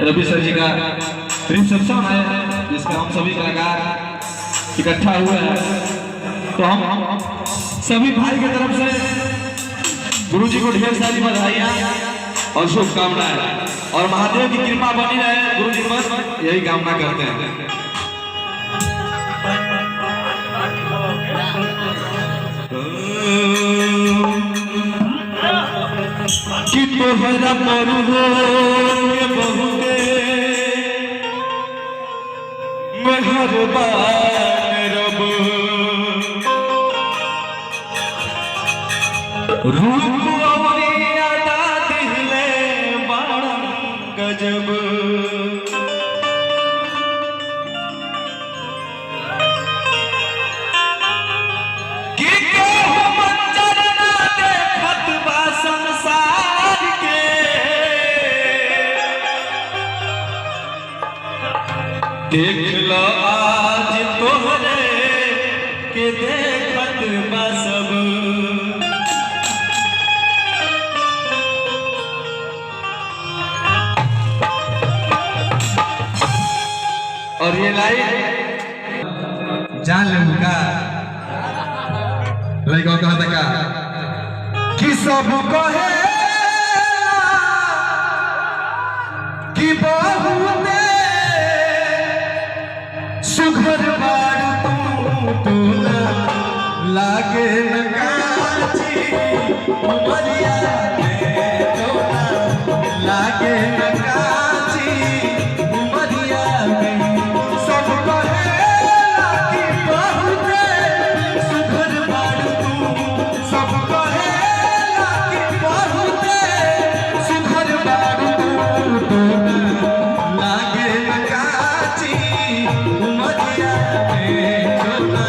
रवि सर जी का रिसेप्शन है जिसमें हम सभी कलाकार इकट्ठा हुए हैं। तो हम सभी भाई की तरफ से गुरु जी को ढेर सारी बधाइयाँ और शुभकामनाएं और महादेव की कृपा बनी रहे गुरु जी पर, यही कामना करते हैं। कि तोहरा पर हो बहुते मेहरबान रब, रूप औरी अदा दिले बड़ा गजब, देख लो आज तोहरे के देखत बा सब, और ये लाइन जान ले का लड़का कहा था का कि सब कहे कि बहुत सुघर बाड़ तू लागे न काची उमरिया में तोला लागे न काची उमरिया में, सब कहेला कि बहुते सुघर बाड़ तू, सब कहेला कि बहुते सुघर बाड़ तू लागे न काची उमरिया में तोला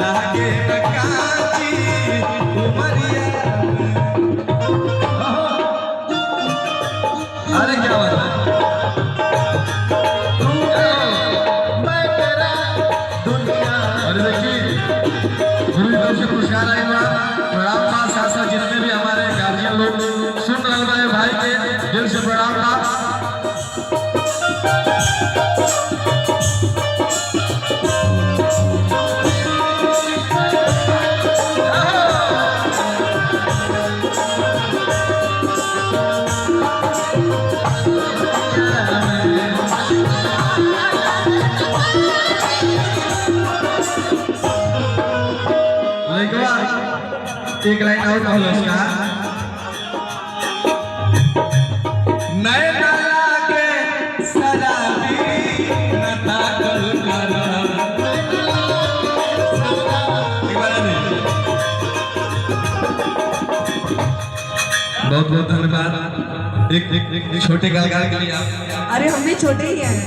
लागे न काची उमरिया। अरे क्या बात है, मैं तेरा दुनिया। अरे देखिए गुरु जी तरफ से पुरस्कार आएगा, प्रणाम था शासन जितने भी हमारे गार्जियन लोग सुन रहे हैं, भाई के दिल से प्रणाम था। एक लाइन और कहो उसका, नैना लागे शराबी न ताकल कर, बहुत बहुत धन्यवाद एक छोटे कलाकार के लिए। अरे हम भी छोटे ही हैं।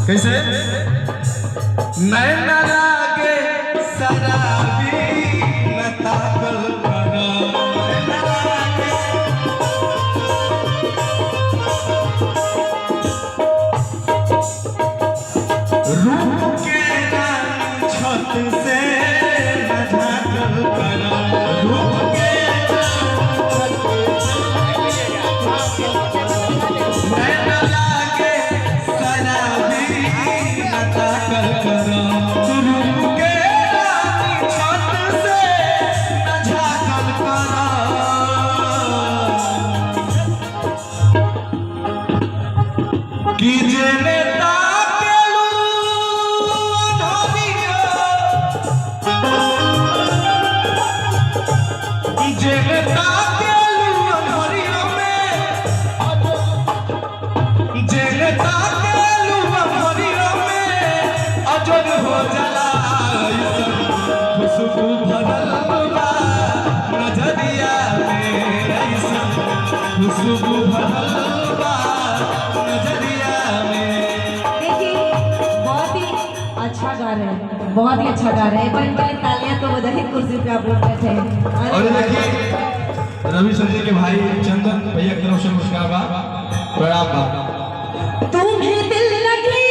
कैसे नैना लागे शराबी ताकल करा, रूप के छत से झाकल करा, रूप के नैना लागे शराबी न ताकल करा, रूप के कि जेने ताकेलू अनहरिया, कि जेने ताकेलू अनहरिया में, जेने ताकेलू अनहरिया में अजर हो जाला, खुशबू भरल बा नजरिया में, खुशबू भरल बा नजरिया में। देखिए बहुत ही अच्छा गा रहे हैं, बहुत ही अच्छा गा रहे हैं। एक बार इनके लिए तालियां तो बजाइए, कुर्सी पे आप लोग बैठे हैं। और देखिए रवि सर जी के भाई चंदन भैया की तरफ से पुरस्कार बा, प्रणाम बा। तुम्हें दिल लगी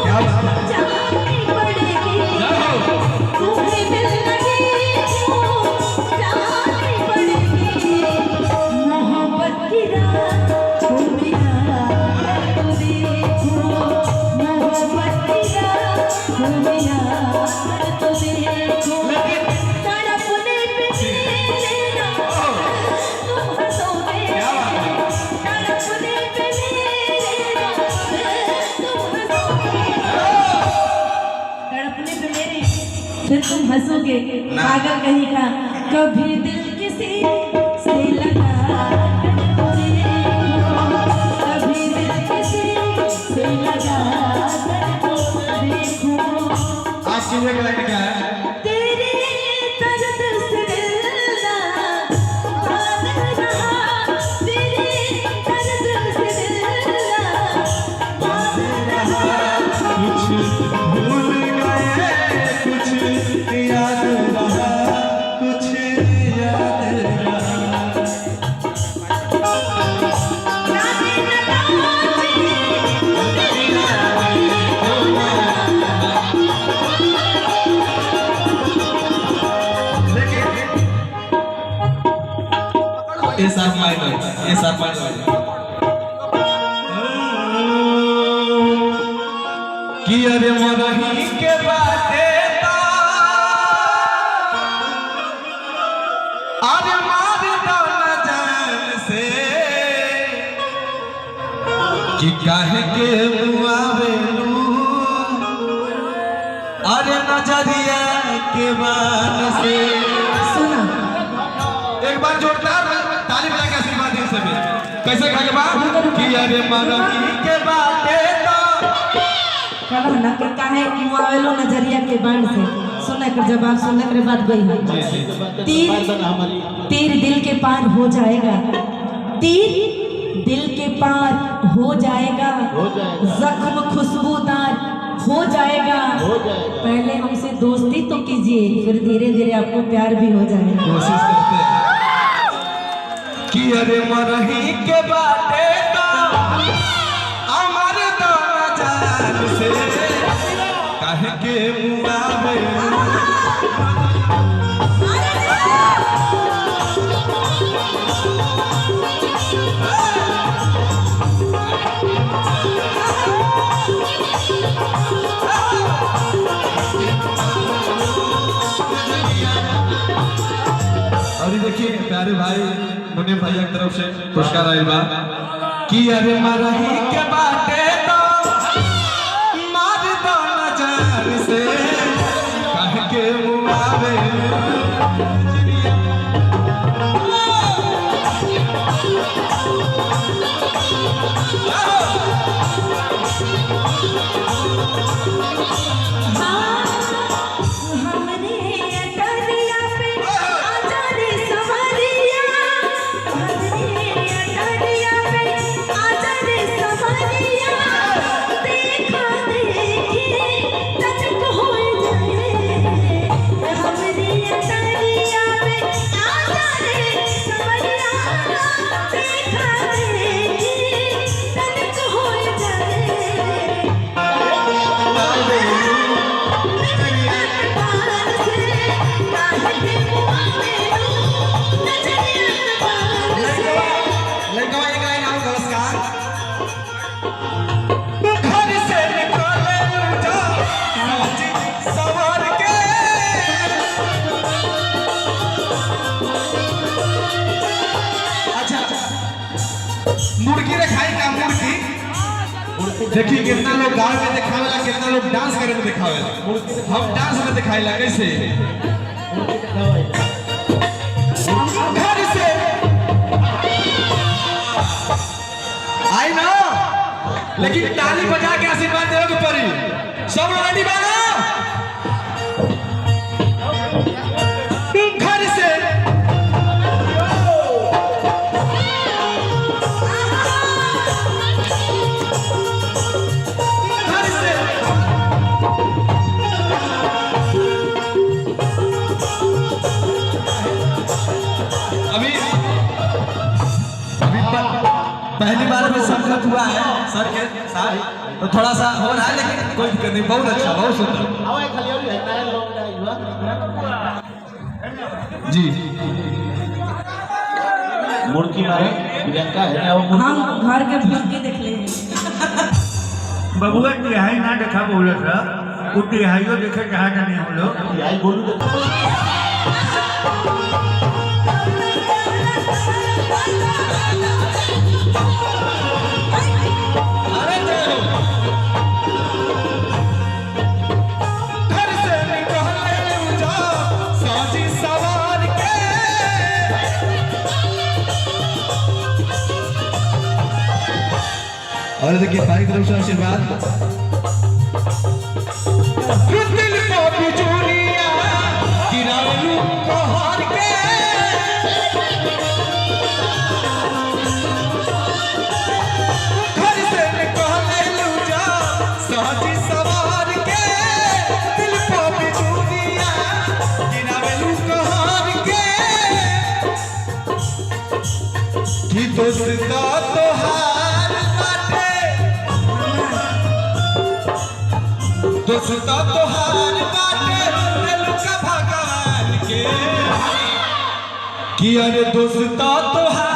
क्या बात है, जानी पड़ेगी, तुम्हें दिल लगी जानी पड़ेगी, मोहब्बत की रात फिर तुम हंसोगे पागल कहीं का। कभी दिल किसी से लगा कर देखो, कभी दिल किसी से लगा कर देखो। आपकी ये लाइन क्या है? तेरे दर्द से दिल ना भाग रहा, तेरे दर्द से दिल ना भाग रहा। कुछ भूल गए, कुछ याद रहा, कुछ याद रहा। ये साफ माइनर, ये साफ माइनर कि अरे मरही के बाते तो अरे मार दो न जान से कि काहे के मुआवेलू अरे नजरिया के बान से। सुना एक बार जोरदार ताली बजा के आशीर्वाद दें सभी। कैसे कहा के बाद कि अरे मरही के बाते तो कहला ना कि काहे मुआवेलो नजरिया के बाण से। सुने कर जवाब सुनने के बाद गई है तीर दिल के पार हो जाएगा, तीर दिल के पार हो जाएगा, जख्म खुशबूदार हो जाएगा। पहले हमसे दोस्ती तो कीजिए, फिर धीरे धीरे आपको प्यार भी हो जाएगा। कोशिश करते हैं कि अरे मरही के बाटे तो हमारे दोनों जान से काहे के मुआवे। और देखिए प्यारे भाई मुनीम भैया की तरफ से पुरस्कार आया बा कि अरे मरही के बाटे तो मार दो नजर से काहे के मुआवे। मुर्गी दिखाई का मुर्गी देखिए कितना लोग गाँव में दिखावेला, कितना लोग डांस करे में दिखावेला। हम डांस में दिखाएला कैसे घर से आई ना, लेकिन ताली बजा के आशीर्वाद देवे के पड़ी। सब लोग रेडी बाना? घर से पहली बार में संगत हुआ है सर के साथ, तो थोड़ा सा हो रहा है लेकिन कोई दिक्कत नहीं। बहुत अच्छा, बहुत सुंदर जी। मुर्गी मारे प्रियंका है ना, वो हम घर के मुर्गी देख ले बबुआ तिहाई ना देखा बोले था, वो तिहाइयों देखे जहाँ जाने हम लोग। यही बोलू घर से निकले और देखिए भाई तरफ से आशीर्वाद दिल को बिजुरिया गिरालू कहर के घर से निकले लूजा साजी सवार के दिल को बिजुरिया गिरालू कहर के कि दोस्ता तोहार बाटे दोस्ता तोहार बाटे दिल का भगवान के कि अरे दोस्ता तोहार